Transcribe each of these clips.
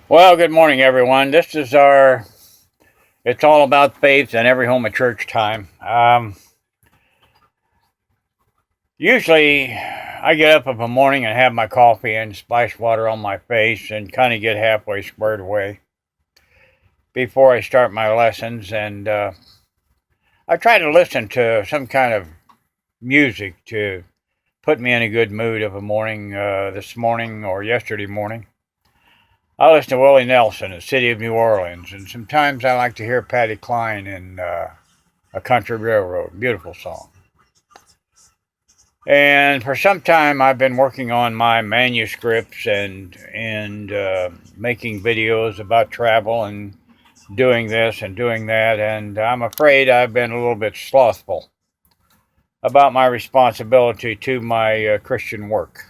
Well, good morning, everyone. This is our It's All About Faith and Every Home a Church time. Usually, I get up in the morning and have my coffee and splash water on my face and kind of get halfway squared away before I start my lessons. And I try to listen to some kind of music to put me in a good mood of a morning, this morning or yesterday morning. I listen to Willie Nelson, the City of New Orleans, and sometimes I like to hear Patty Cline in A Country Railroad. Beautiful song. And for some time, I've been working on my manuscripts and making videos about travel and doing this and doing that. And I'm afraid I've been a little bit slothful about my responsibility to my Christian work.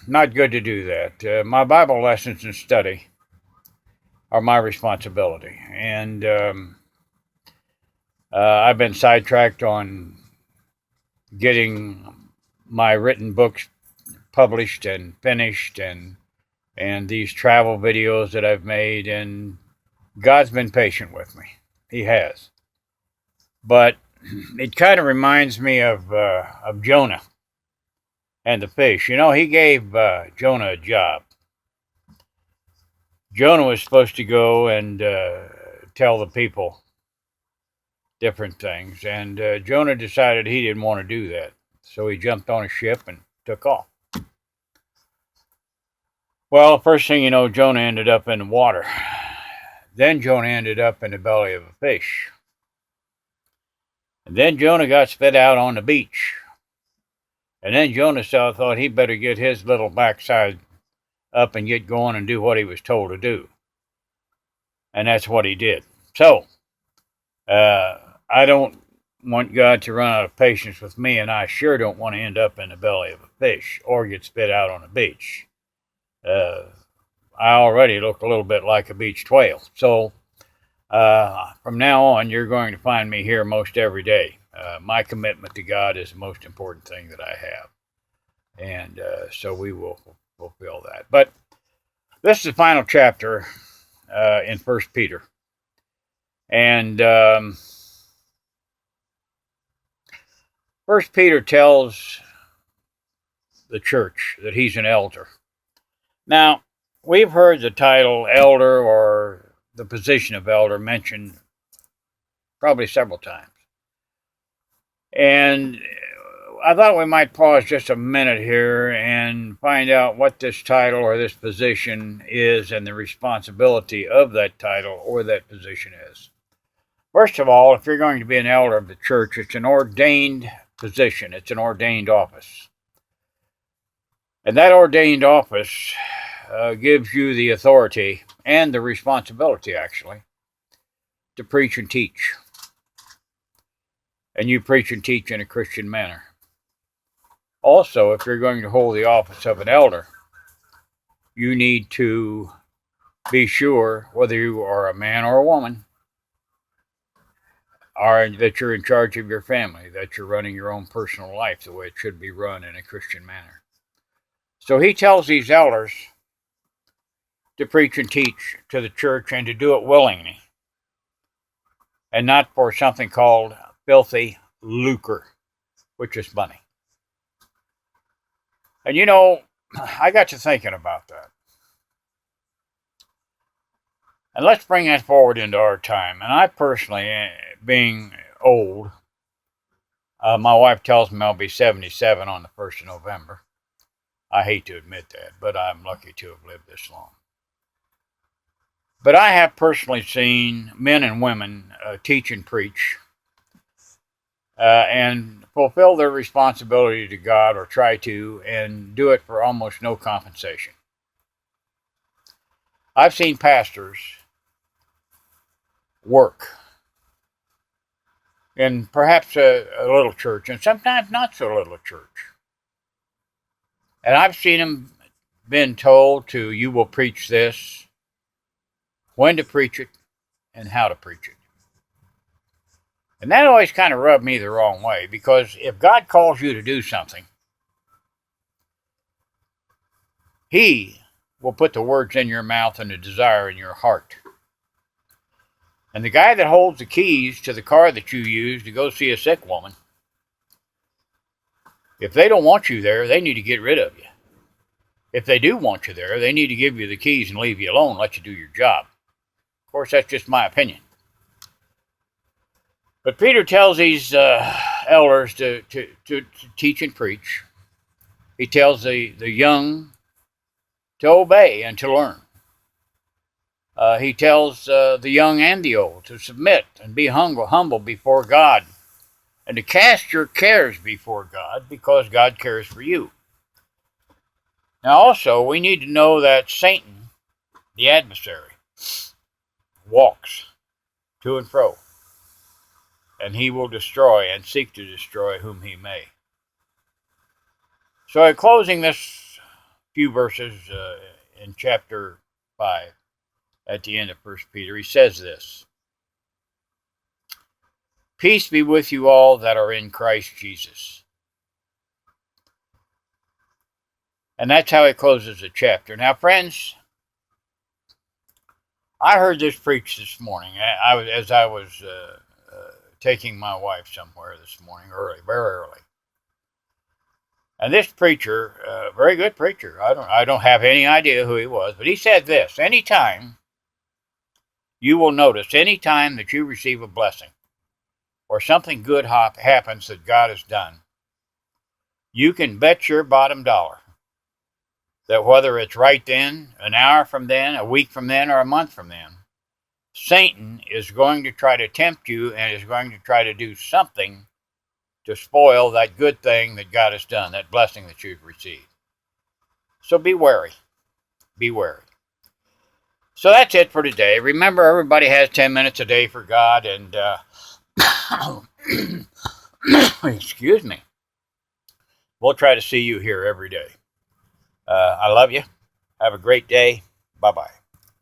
Not good to do that. My Bible lessons and study are my responsibility, and I've been sidetracked on getting my written books published and finished, and these travel videos that I've made, and God's been patient with me. He has, but it kind of reminds me of Jonah and the fish. You know, he gave Jonah a job. Jonah was supposed to go and tell the people different things, and Jonah decided he didn't want to do that, so he jumped on a ship and took off. Well, first thing you know, Jonah ended up in the water. Then Jonah ended up in the belly of a fish. And then Jonah got spit out on the beach. And then Jonah thought he'd better get his little backside up and get going and do what he was told to do. And that's what he did. So, I don't want God to run out of patience with me, and I sure don't want to end up in the belly of a fish or get spit out on the beach. I already look a little bit like a beached whale. So, from now on, you're going to find me here most every day. My commitment to God is the most important thing that I have. And so we will fulfill that. But this is the final chapter in First Peter. And First Peter tells the church that he's an elder. Now, we've heard the title elder or the position of elder mentioned probably several times. And I thought we might pause just a minute here and find out what this title or this position is and the responsibility of that title or that position is. First of all, if you're going to be an elder of the church, it's an ordained position, it's an ordained office. And that ordained office gives you the authority and the responsibility, actually, to preach and teach. And you preach and teach in a Christian manner. Also, if you're going to hold the office of an elder, you need to be sure, whether you are a man or a woman, that you're in charge of your family, that you're running your own personal life the way it should be run in a Christian manner. So he tells these elders to preach and teach to the church and to do it willingly, and not for something called filthy lucre, which is money. And you know, I got to thinking about that. And let's bring that forward into our time. And I personally, being old, my wife tells me I'll be 77 on the 1st of November. I hate to admit that, but I'm lucky to have lived this long. But I have personally seen men and women teach and preach and fulfill their responsibility to God, or try to, and do it for almost no compensation. I've seen pastors work in perhaps a little church, and sometimes not so little a church. And I've seen them been told to, you will preach this, when to preach it, and how to preach it. And that always kind of rubbed me the wrong way, because if God calls you to do something, He will put the words in your mouth and the desire in your heart. And the guy that holds the keys to the car that you use to go see a sick woman, if they don't want you there, they need to get rid of you. If they do want you there, they need to give you the keys and leave you alone, let you do your job. Of course, that's just my opinion. But Peter tells these elders to teach and preach. He tells the young to obey and to learn. He tells the young and the old to submit and be humble before God, and to cast your cares before God, because God cares for you. Now also, we need to know that Satan, the adversary, walks to and fro, and he will destroy and seek to destroy whom he may. So in closing this few verses in chapter 5, at the end of 1 Peter, he says this: "Peace be with you all that are in Christ Jesus." And that's how he closes the chapter. Now, friends, I heard this preached this morning as I was taking my wife somewhere this morning, early, very early. And this preacher, very good preacher, I don't have any idea who he was, but he said this: anytime you will notice, anytime that you receive a blessing or something good happens that God has done, you can bet your bottom dollar that whether it's right then, an hour from then, a week from then, or a month from then, Satan is going to try to tempt you and is going to try to do something to spoil that good thing that God has done, that blessing that you've received. So be wary. Be wary. So that's it for today. Remember, everybody has 10 minutes a day for God, and excuse me. We'll try to see you here every day. I love you. Have a great day. Bye-bye.